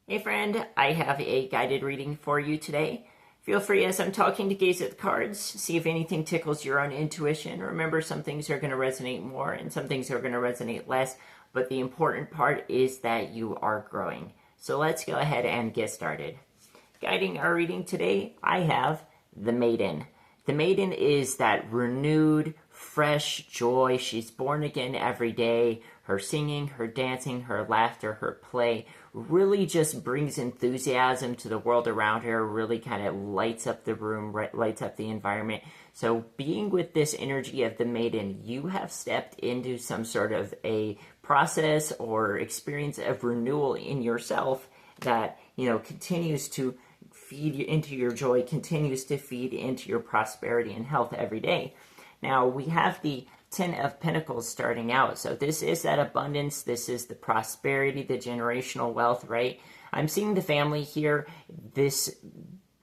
Hey friend, I have a guided reading for you today. Feel free as I'm talking to gaze at the cards, see if anything tickles your own intuition. Remember, some things are going to resonate more and some things are going to resonate less, but the important part is that you are growing. So let's go ahead and get started. Guiding our reading today, I have the Maiden. The Maiden is that renewed, fresh joy. She's born again every day. Her singing, her dancing, her laughter, her play really just brings enthusiasm to the world around her, really kind of lights up the room, lights up the environment. So being with this energy of the Maiden, you have stepped into some sort of a process or experience of renewal in yourself that, continues to feed into your joy, continues to feed into your prosperity and health every day. Now, we have the Ten of Pentacles starting out. So this is that abundance. This is the prosperity, the generational wealth, right? I'm seeing the family here. This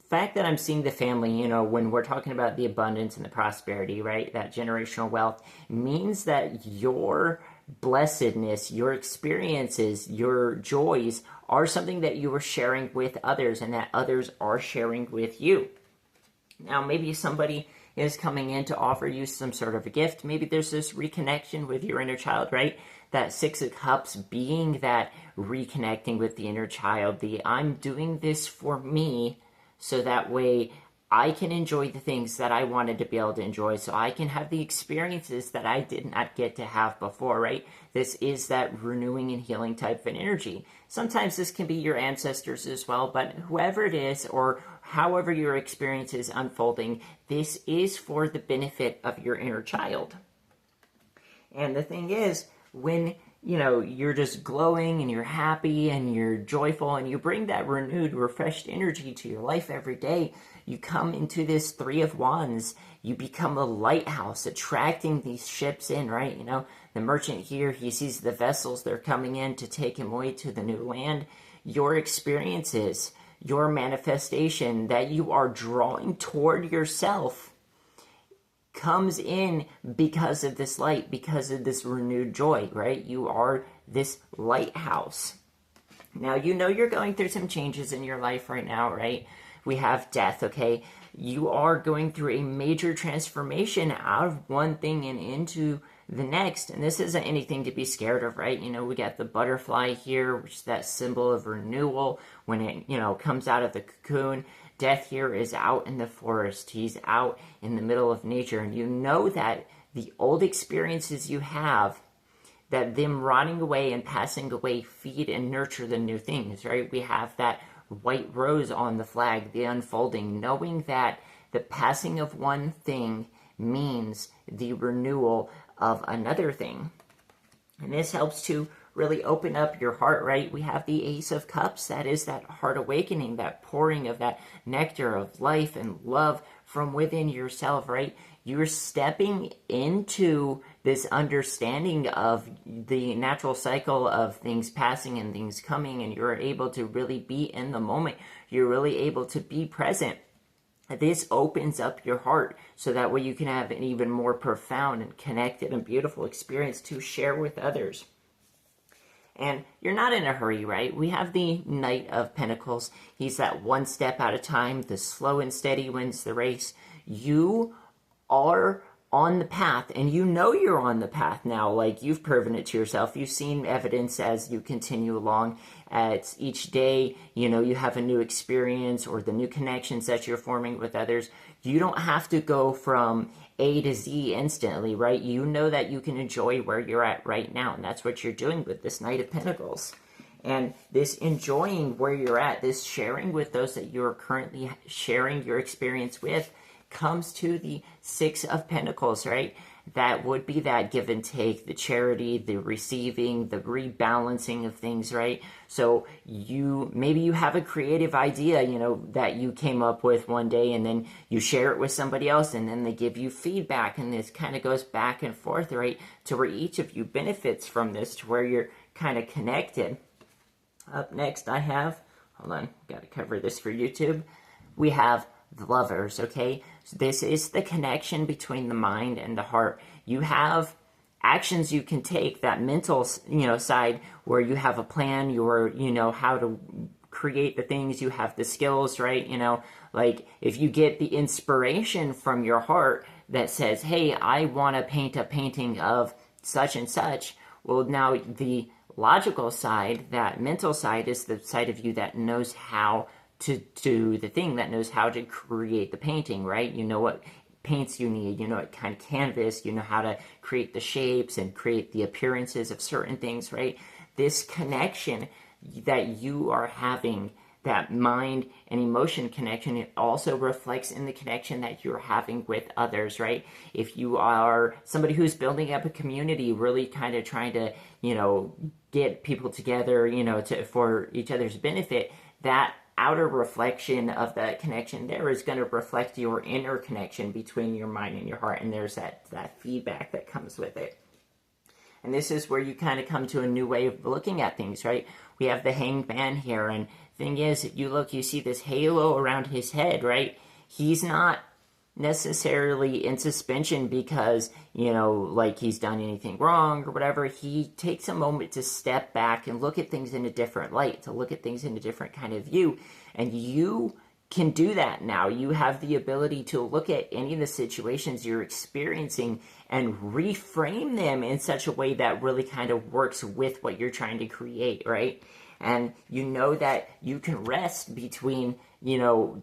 fact that I'm seeing the family, when we're talking about the abundance and the prosperity, right? That generational wealth means that your blessedness, your experiences, your joys are something that you are sharing with others and that others are sharing with you. Now, maybe somebody is coming in to offer you some sort of a gift. Maybe there's this reconnection with your inner child, right? That Six of Cups being that reconnecting with the inner child, the I'm doing this for me so that way I can enjoy the things that I wanted to be able to enjoy, so I can have the experiences that I did not get to have before, right? This is that renewing and healing type of an energy. Sometimes this can be your ancestors as well, but whoever it is or however your experience is unfolding, this is for the benefit of your inner child. And the thing is, when you're just glowing and you're happy and you're joyful and you bring that renewed, refreshed energy to your life every day, you come into this Three of Wands. You become a lighthouse, attracting these ships in, right? The merchant here, he sees the vessels, they're coming in to take him away to the new land. Your experiences, your manifestation that you are drawing toward yourself comes in because of this light, because of this renewed joy, right? You are this lighthouse. Now, you're going through some changes in your life right now, right? We have death, okay? You are going through a major transformation out of one thing and into the next. And this isn't anything to be scared of, right? We got the butterfly here, which is that symbol of renewal when it, comes out of the cocoon. Death here is out in the forest. He's out in the middle of nature. And you know that the old experiences you have, that them rotting away and passing away feed and nurture the new things, right? We have that white rose on the flag, the unfolding, knowing that the passing of one thing means the renewal of another thing. And this helps to really open up your heart, right? We have the Ace of Cups. That is that heart awakening, that pouring of that nectar of life and love from within yourself, right? You're stepping into this understanding of the natural cycle of things passing and things coming, and you're able to really be in the moment. You're really able to be present. This opens up your heart so that way you can have an even more profound and connected and beautiful experience to share with others. And you're not in a hurry, right? We have the Knight of Pentacles. He's that one step at a time. The slow and steady wins the race. You are on the path, and you're on the path now. Like, you've proven it to yourself. You've seen evidence as you continue along. It's each day, you have a new experience or the new connections that you're forming with others. You don't have to go from A to Z instantly, right? You know that you can enjoy where you're at right now, and that's what you're doing with this Knight of Pentacles. And this enjoying where you're at, this sharing with those that you're currently sharing your experience with, comes to the Six of Pentacles, right? That would be that give and take, the charity, the receiving, the rebalancing of things, right? So maybe you have a creative idea, that you came up with one day, and then you share it with somebody else, and then they give you feedback, and this kind of goes back and forth, right? To where each of you benefits from this, to where you're kind of connected. Up next, I have, hold on, got to cover this for YouTube. We have the Lovers, okay? So this is the connection between the mind and the heart. You have actions you can take, that mental, side where you have a plan, you know how to create the things, you have the skills, right? Like if you get the inspiration from your heart that says, hey, I want to paint a painting of such and such, well, now the logical side, that mental side, is the side of you that knows how to do the thing, that knows how to create the painting, right? You know what paints you need, you know what kind of canvas, you know how to create the shapes and create the appearances of certain things, right? This connection that you are having, that mind and emotion connection, it also reflects in the connection that you're having with others, right? If you are somebody who's building up a community, really kind of trying to, get people together, for each other's benefit, that outer reflection of that connection there is going to reflect your inner connection between your mind and your heart, and there's that feedback that comes with it. And this is where you kind of come to a new way of looking at things, right? We have the hanged man here, and thing is, you see this halo around his head, right? He's not necessarily in suspension because, like he's done anything wrong or whatever. He takes a moment to step back and look at things in a different light, to look at things in a different kind of view. And you can do that now. You have the ability to look at any of the situations you're experiencing and reframe them in such a way that really kind of works with what you're trying to create, right? And you know that you can rest between,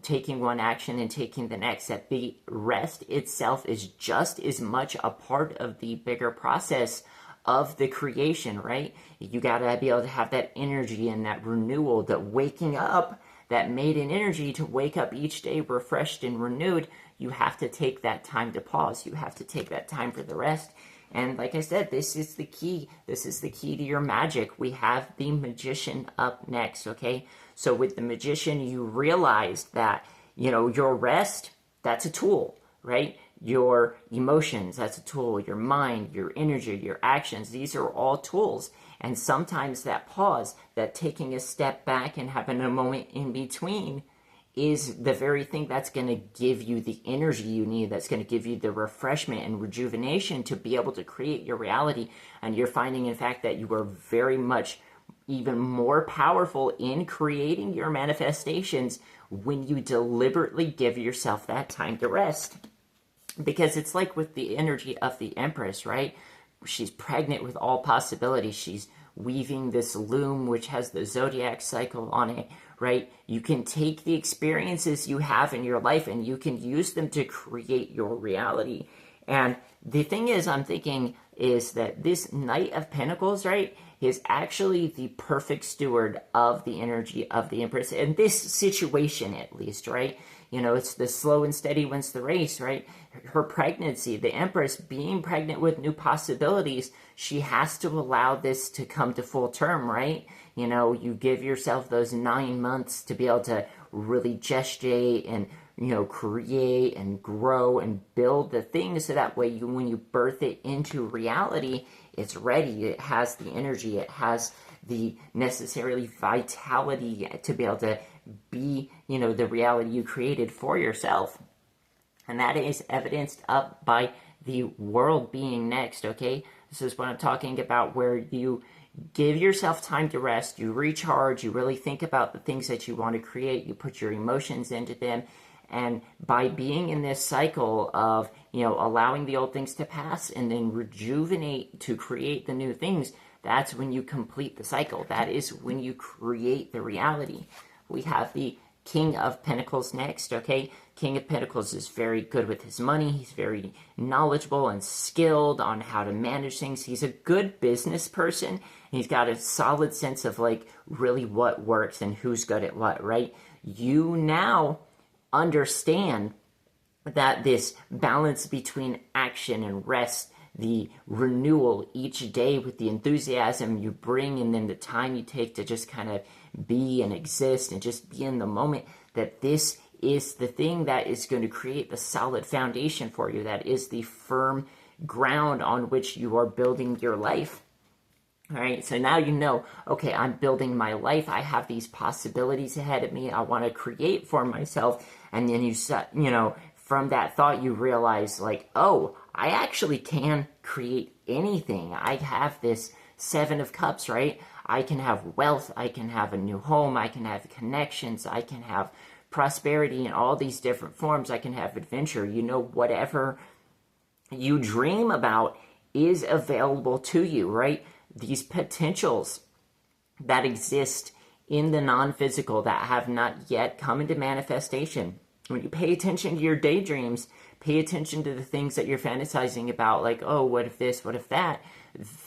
taking one action and taking the next, that the rest itself is just as much a part of the bigger process of the creation, right? You got to be able to have that energy and that renewal, that waking up, that maiden energy to wake up each day refreshed and renewed. You have to take that time to pause. You have to take that time for the rest. And like I said, this is the key. This is the key to your magic. We have the magician up next, okay? So with the magician, you realize that, your rest, that's a tool, right? Your emotions, that's a tool. Your mind, your energy, your actions, these are all tools. And sometimes that pause, that taking a step back and having a moment in between is the very thing that's going to give you the energy you need, that's going to give you the refreshment and rejuvenation to be able to create your reality. And you're finding, in fact, that you are very much even more powerful in creating your manifestations when you deliberately give yourself that time to rest. Because it's like with the energy of the Empress, right? She's pregnant with all possibilities. She's weaving this loom which has the zodiac cycle on it, right? You can take the experiences you have in your life and you can use them to create your reality. And the thing is, I'm thinking, is that this Knight of Pentacles, right, is actually the perfect steward of the energy of the Empress in this situation, at least, right? It's the slow and steady wins the race, right? Her pregnancy, the Empress being pregnant with new possibilities, she has to allow this to come to full term, right? You give yourself those 9 months to be able to really gestate and, create and grow and build the things so that way when you birth it into reality, it's ready. It has the energy. It has the necessarily vitality to be able to be, the reality you created for yourself. And that is evidenced up by the world being next, okay? This is what I'm talking about, where you give yourself time to rest, you recharge, you really think about the things that you want to create, you put your emotions into them, and by being in this cycle of, allowing the old things to pass and then rejuvenate to create the new things, that's when you complete the cycle. That is when you create the reality. We have the King of Pentacles next, okay? King of Pentacles is very good with his money. He's very knowledgeable and skilled on how to manage things. He's a good business person. He's got a solid sense of, really what works and who's good at what, right? You now understand that this balance between action and rest, the renewal each day with the enthusiasm you bring and then the time you take to just kind of be and exist and just be in the moment, that this is the thing that is going to create the solid foundation for you. That is the firm ground on which you are building your life. All right, so now okay, I'm building my life. I have these possibilities ahead of me. I want to create for myself. And then from that thought, you realize, oh, I actually can create anything. I have this 7 of Cups, right? I can have wealth, I can have a new home, I can have connections, I can have prosperity in all these different forms, I can have adventure. You know, whatever you dream about is available to you, right? These potentials that exist in the non-physical that have not yet come into manifestation. When you pay attention to your daydreams, pay attention to the things that you're fantasizing about, like, oh, what if this, what if that?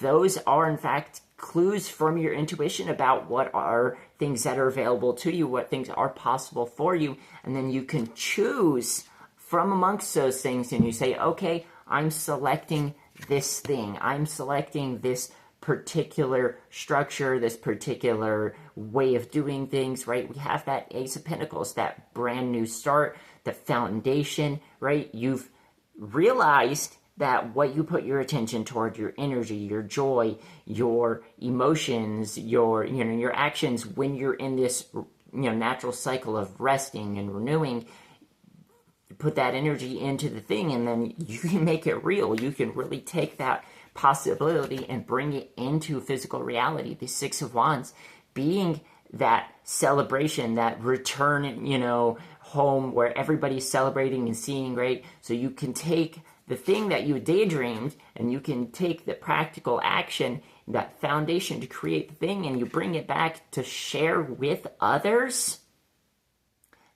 Those are, in fact, clues from your intuition about what are things that are available to you, what things are possible for you, and then you can choose from amongst those things, and you say, okay, I'm selecting this thing. I'm selecting this particular structure, this particular way of doing things, right? We have that Ace of Pentacles, that brand new start, the foundation, right? You've realized that what you put your attention toward, your energy, your joy, your emotions, your actions, when you're in this natural cycle of resting and renewing, put that energy into the thing, and then you can make it real. You can really take that possibility and bring it into physical reality. The Six of Wands being that celebration, that return, home where everybody's celebrating and seeing, right? So you can take the thing that you daydreamed and you can take the practical action, that foundation to create the thing, and you bring it back to share with others.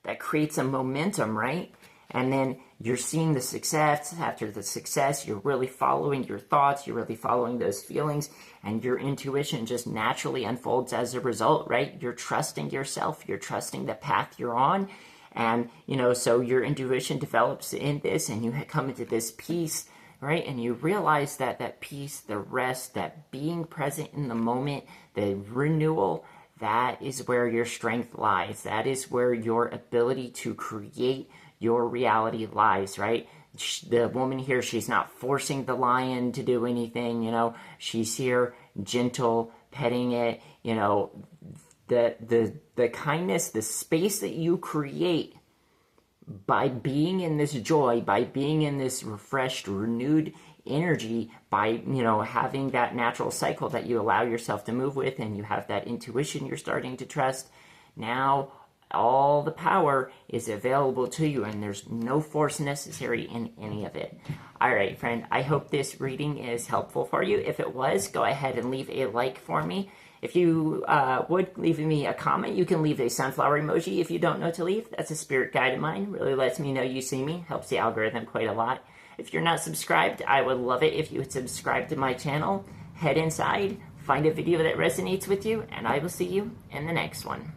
That creates a momentum, right? And then you're seeing the success. After the success, you're really following your thoughts, you're really following those feelings, and your intuition just naturally unfolds as a result, right? You're trusting yourself, you're trusting the path you're on, and, so your intuition develops in this, and you come into this peace, right? And you realize that peace, the rest, that being present in the moment, the renewal, that is where your strength lies. That is where your ability to create your reality lies, right? The woman here, she's not forcing the lion to do anything, she's here gentle, petting it, the kindness, the space that you create by being in this joy, by being in this refreshed, renewed energy, by, having that natural cycle that you allow yourself to move with, and you have that intuition you're starting to trust. Now, all the power is available to you, and there's no force necessary in any of it. All right, friend, I hope this reading is helpful for you. If it was, go ahead and leave a like for me. If you would leave me a comment, you can leave a sunflower emoji if you don't know to leave. That's a spirit guide of mine. Really lets me know you see me. Helps the algorithm quite a lot. If you're not subscribed, I would love it if you would subscribe to my channel. Head inside, find a video that resonates with you, and I will see you in the next one.